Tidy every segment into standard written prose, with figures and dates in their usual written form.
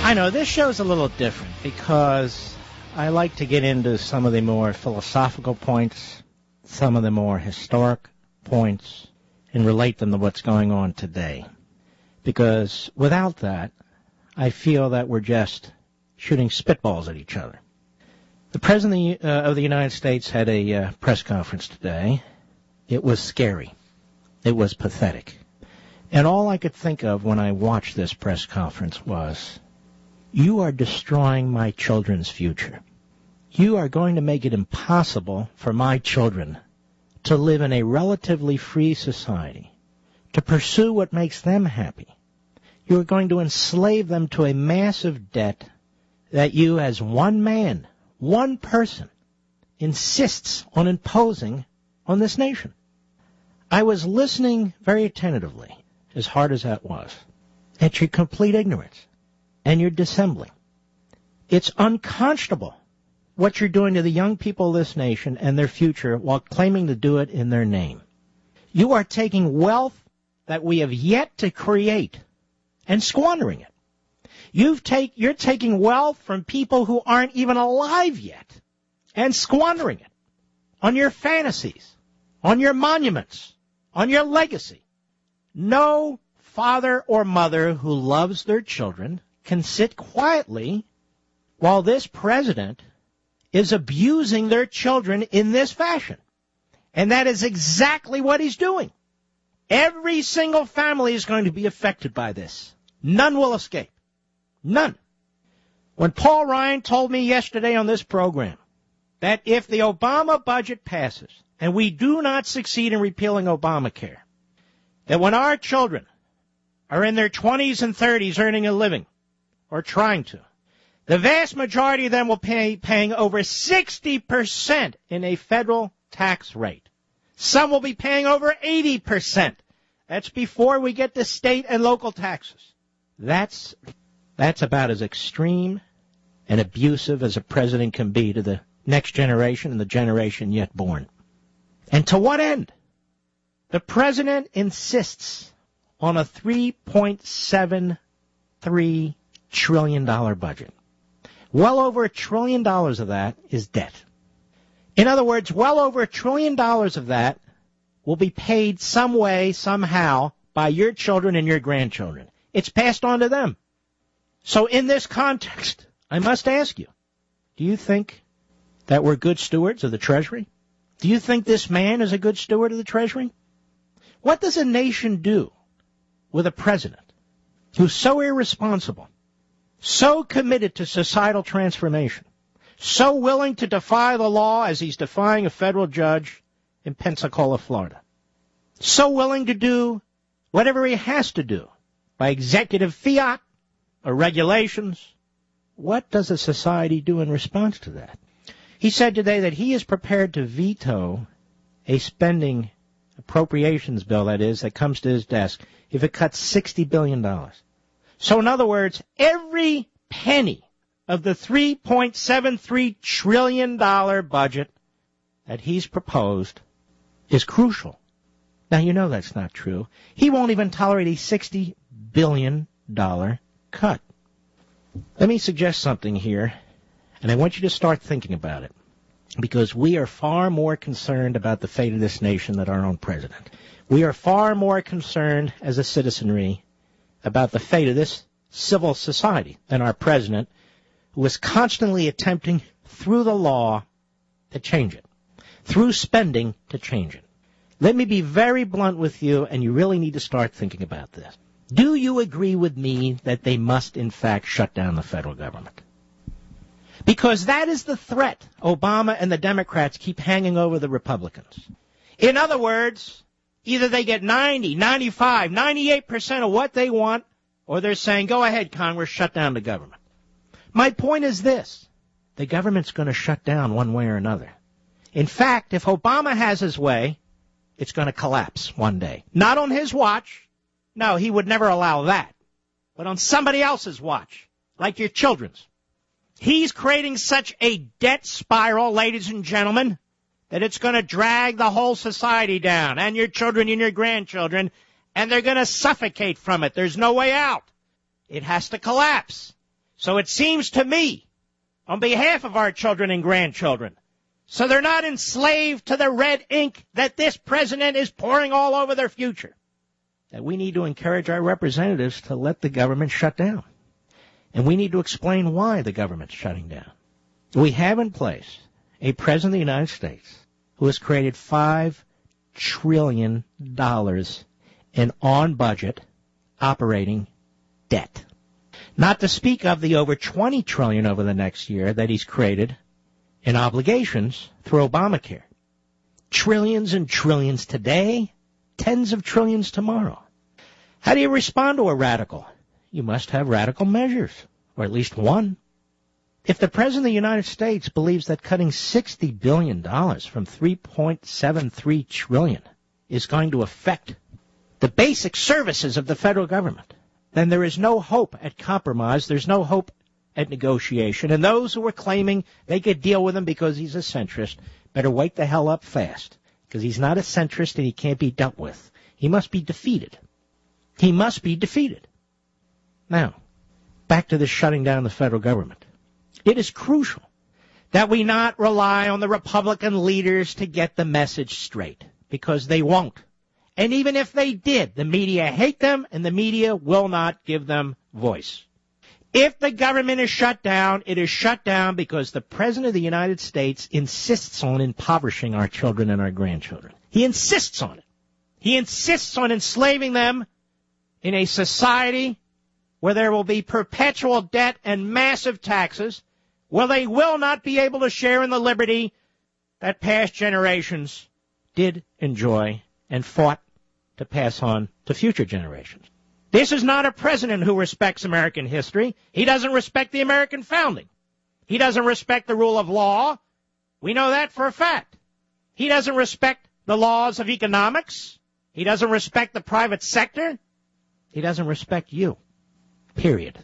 I know this show's a little different because I like to get into some of the more philosophical points, some of the more historic points, and relate them to what's going on today. Because without that, I feel that we're just shooting spitballs at each other. The President of the United States had a press conference today. It was scary. It was pathetic. And all I could think of when I watched this press conference was, you are destroying my children's future. You are going to make it impossible for my children to live in a relatively free society, to pursue what makes them happy. You are going to enslave them to a massive debt that you, as one man, one person, insists on imposing on this nation. I was listening very attentively, as hard as that was, at your complete ignorance and your dissembling. It's unconscionable what you're doing to the young people of this nation and their future while claiming to do it in their name. You are taking wealth that we have yet to create and squandering it. You're taking wealth from people who aren't even alive yet and squandering it on your fantasies, on your monuments, on your legacy. No father or mother who loves their children can sit quietly while this president is abusing their children in this fashion. And that is exactly what he's doing. Every single family is going to be affected by this. None will escape. None. When Paul Ryan told me yesterday on this program that if the Obama budget passes and we do not succeed in repealing Obamacare, that when our children are in their 20s and 30s earning a living, or trying to, the vast majority of them will paying over 60% in a federal tax rate. Some will be paying over 80%. That's before we get to state and local taxes. That's about as extreme and abusive as a president can be to the next generation and the generation yet born. And to what end? The president insists on a $3.73 trillion budget. Well over $1 trillion of that is debt. In other words, well over $1 trillion of that will be paid some way, somehow, by your children and your grandchildren. It's passed on to them. So in this context, I must ask you, do you think that we're good stewards of the Treasury? Do you think this man is a good steward of the Treasury? What does a nation do with a president who's so irresponsible, so committed to societal transformation, so willing to defy the law as he's defying a federal judge in Pensacola, Florida, so willing to do whatever he has to do by executive fiat or regulations? What does a society do in response to that? He said today that he is prepared to veto a spending appropriations bill, that comes to his desk, if it cuts $60 billion. So in other words, every penny of the $3.73 trillion budget that he's proposed is crucial. Now, you know that's not true. He won't even tolerate a $60 billion cut. Let me suggest something here, and I want you to start thinking about it, because we are far more concerned about the fate of this nation than our own president. We are far more concerned as a citizenry about the fate of this civil society than our president, who is constantly attempting through the law to change it, through spending to change it. Let me be very blunt with you, and you really need to start thinking about this. Do you agree with me that they must, in fact, shut down the federal government? Because that is the threat Obama and the Democrats keep hanging over the Republicans. In other words, either they get 90, 95, 98% of what they want, or they're saying, go ahead, Congress, shut down the government. My point is this. The government's going to shut down one way or another. In fact, if Obama has his way, it's going to collapse one day. Not on his watch. No, he would never allow that. But on somebody else's watch, like your children's. He's creating such a debt spiral, ladies and gentlemen, that it's going to drag the whole society down, and your children and your grandchildren, and they're going to suffocate from it. There's no way out. It has to collapse. So it seems to me, on behalf of our children and grandchildren, so they're not enslaved to the red ink that this president is pouring all over their future, that we need to encourage our representatives to let the government shut down. And we need to explain why the government's shutting down. We have in place a president of the United States who has created $5 trillion in on-budget operating debt. Not to speak of the over $20 trillion over the next year that he's created in obligations through Obamacare. Trillions and trillions today, tens of trillions tomorrow. How do you respond to a radical? You must have radical measures, or at least one. If the President of the United States believes that cutting $60 billion from $3.73 trillion is going to affect the basic services of the federal government, then there is no hope at compromise. There's no hope at negotiation. And those who are claiming they could deal with him because he's a centrist better wake the hell up fast, because he's not a centrist and he can't be dealt with. He must be defeated. He must be defeated. Now, back to this shutting down the federal government. It is crucial that we not rely on the Republican leaders to get the message straight, because they won't. And even if they did, the media hate them, and the media will not give them voice. If the government is shut down, it is shut down because the President of the United States insists on impoverishing our children and our grandchildren. He insists on it. He insists on enslaving them in a society where there will be perpetual debt and massive taxes, where they will not be able to share in the liberty that past generations did enjoy and fought to pass on to future generations. This is not a president who respects American history. He doesn't respect the American founding. He doesn't respect the rule of law. We know that for a fact. He doesn't respect the laws of economics. He doesn't respect the private sector. He doesn't respect you. Period.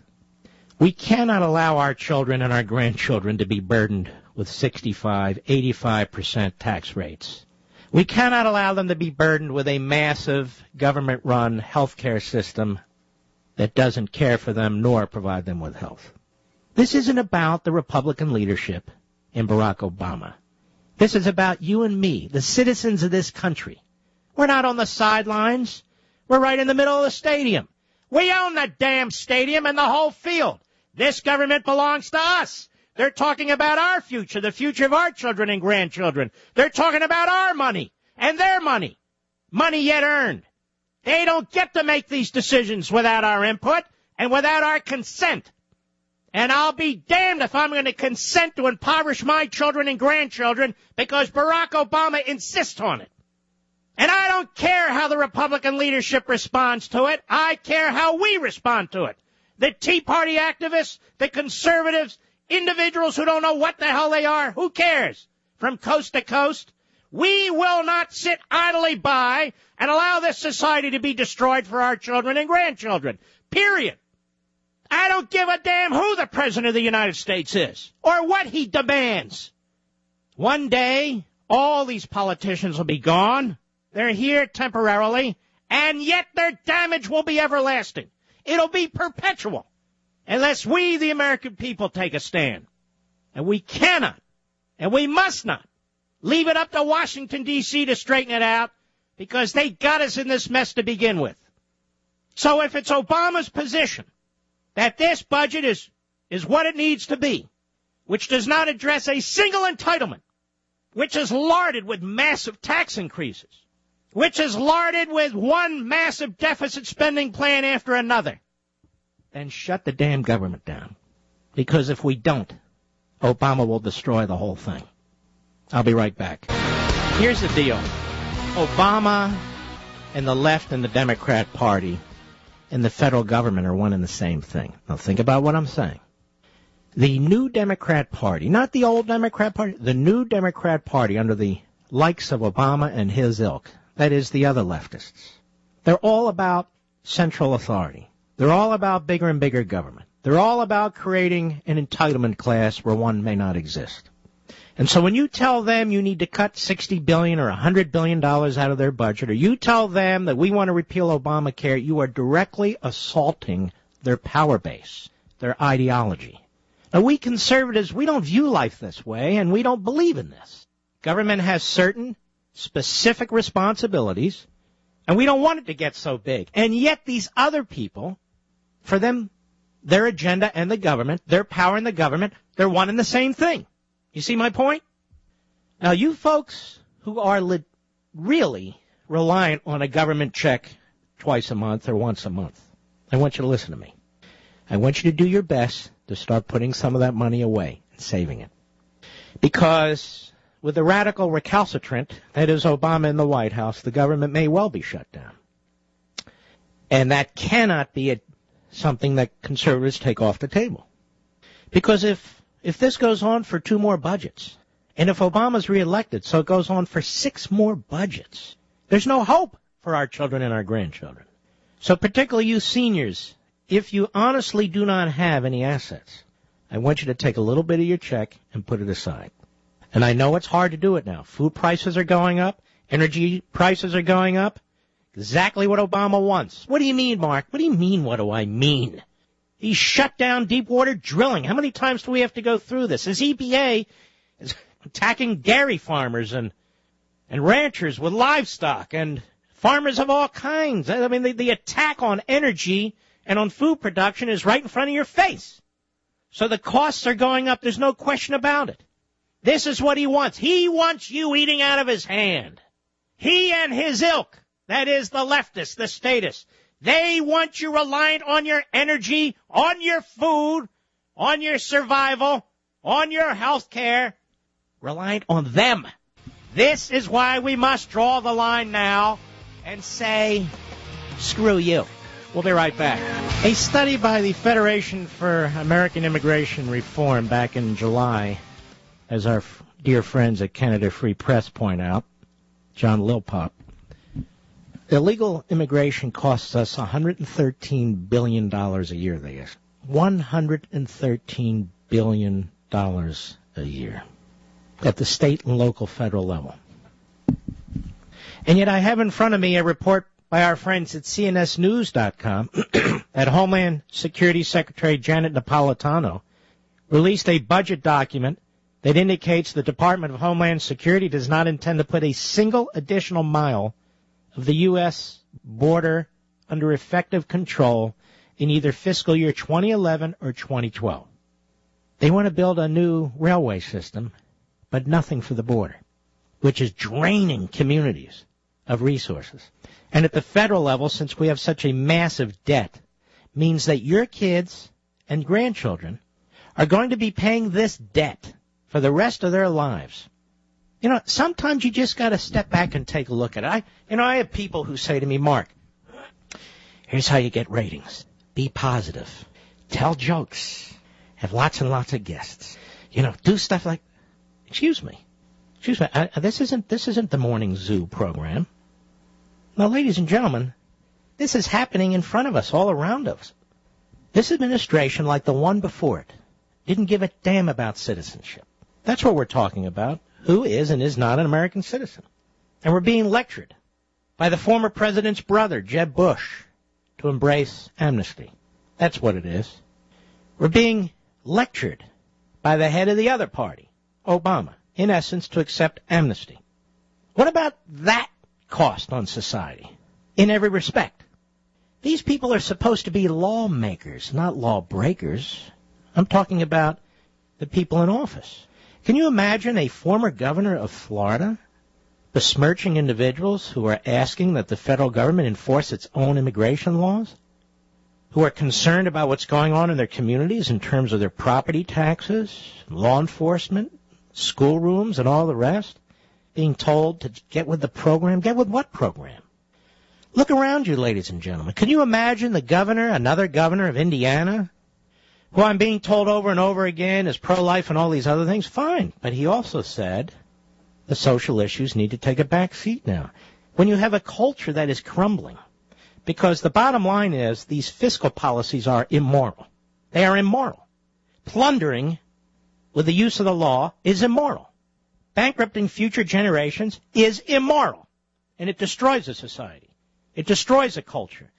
We cannot allow our children and our grandchildren to be burdened with 65, 85% tax rates. We cannot allow them to be burdened with a massive government-run health care system that doesn't care for them nor provide them with health. This isn't about the Republican leadership and Barack Obama. This is about you and me, the citizens of this country. We're not on the sidelines. We're right in the middle of the stadium. We own the damn stadium and the whole field. This government belongs to us. They're talking about our future, the future of our children and grandchildren. They're talking about our money and their money, money yet earned. They don't get to make these decisions without our input and without our consent. And I'll be damned if I'm going to consent to impoverish my children and grandchildren because Barack Obama insists on it. And I don't care how the Republican leadership responds to it. I care how we respond to it. The Tea Party activists, the conservatives, individuals who don't know what the hell they are, who cares? From coast to coast, we will not sit idly by and allow this society to be destroyed for our children and grandchildren. Period. I don't give a damn who the President of the United States is or what he demands. One day, all these politicians will be gone. They're here temporarily, and yet their damage will be everlasting. It'll be perpetual unless we, the American people, take a stand. And we cannot, and we must not, leave it up to Washington, D.C. to straighten it out because they got us in this mess to begin with. So if it's Obama's position that this budget is what it needs to be, which does not address a single entitlement, which is larded with massive tax increases, which is larded with one massive deficit spending plan after another, then shut the damn government down. Because if we don't, Obama will destroy the whole thing. I'll be right back. Here's the deal. Obama and the left and the Democrat Party and the federal government are one and the same thing. Now think about what I'm saying. The new Democrat Party, not the old Democrat Party, the new Democrat Party under the likes of Obama and his ilk, that is, the other leftists. They're all about central authority. They're all about bigger and bigger government. They're all about creating an entitlement class where one may not exist. And so when you tell them you need to cut $60 billion or $100 billion out of their budget, or you tell them that we want to repeal Obamacare, you are directly assaulting their power base. their ideology. Now, we conservatives, we don't view life this way, and we don't believe in this. Government has certain specific responsibilities, and we don't want it to get so big. And yet these other people, for them, their agenda and the government, their power and the government, they're one and the same thing. You see my point? Now, you folks who are really reliant on a government check twice a month or once a month, I want you to listen to me. I want you to do your best to start putting some of that money away and saving it. Because with the radical recalcitrant, that is Obama in the White House, the government may well be shut down. And that cannot be something that conservatives take off the table. Because if this goes on for 2 more budgets, and if Obama's reelected, so it goes on for 6 more budgets, there's no hope for our children and our grandchildren. So particularly you seniors, if you honestly do not have any assets, I want you to take a little bit of your check and put it aside. And I know it's hard to do it now. Food prices are going up. Energy prices are going up. Exactly what Obama wants. What do you mean, Mark? What do you mean, what do I mean? He shut down deep water drilling. How many times do we have to go through this? His EPA is attacking dairy farmers and ranchers with livestock and farmers of all kinds. I mean, the attack on energy and on food production is right in front of your face. So the costs are going up. There's no question about it. This is what he wants. He wants you eating out of his hand. He and his ilk, that is the leftists, the statists, they want you reliant on your energy, on your food, on your survival, on your health care, reliant on them. This is why we must draw the line now and say, screw you. We'll be right back. A study by the Federation for American Immigration Reform back in July, as our dear friends at Canada Free Press point out, John Lilpop, illegal immigration costs us $113 billion a year, they guess. $113 billion a year at the state and local federal level. And yet I have in front of me a report by our friends at CNSnews.com that Homeland Security Secretary Janet Napolitano released a budget document that indicates the Department of Homeland Security does not intend to put a single additional mile of the U.S. border under effective control in either fiscal year 2011 or 2012. They want to build a new railway system, but nothing for the border, which is draining communities of resources. And at the federal level, since we have such a massive debt, means that your kids and grandchildren are going to be paying this debt for the rest of their lives. You know, sometimes you just got to step back and take a look at it. I have people who say to me, Mark, here's how you get ratings. Be positive. Tell jokes. Have lots and lots of guests. Do stuff like, excuse me. This isn't the morning zoo program. Now, ladies and gentlemen, this is happening in front of us, all around us. This administration, like the one before it, didn't give a damn about citizenship. That's what we're talking about. Who is and is not an American citizen. And we're being lectured by the former president's brother, Jeb Bush, to embrace amnesty. That's what it is. We're being lectured by the head of the other party, Obama, in essence, to accept amnesty. What about that cost on society in every respect? These people are supposed to be lawmakers, not lawbreakers. I'm talking about the people in office. Can you imagine a former governor of Florida besmirching individuals who are asking that the federal government enforce its own immigration laws, who are concerned about what's going on in their communities in terms of their property taxes, law enforcement, schoolrooms, and all the rest, being told to get with the program? Get with what program? Look around you, ladies and gentlemen. Can you imagine the governor, another governor of Indiana, who I'm being told over and over again is pro-life and all these other things? Fine. But he also said the social issues need to take a back seat now. When you have a culture that is crumbling, because the bottom line is these fiscal policies are immoral. They are immoral. Plundering with the use of the law is immoral. Bankrupting future generations is immoral. And it destroys a society. It destroys a culture.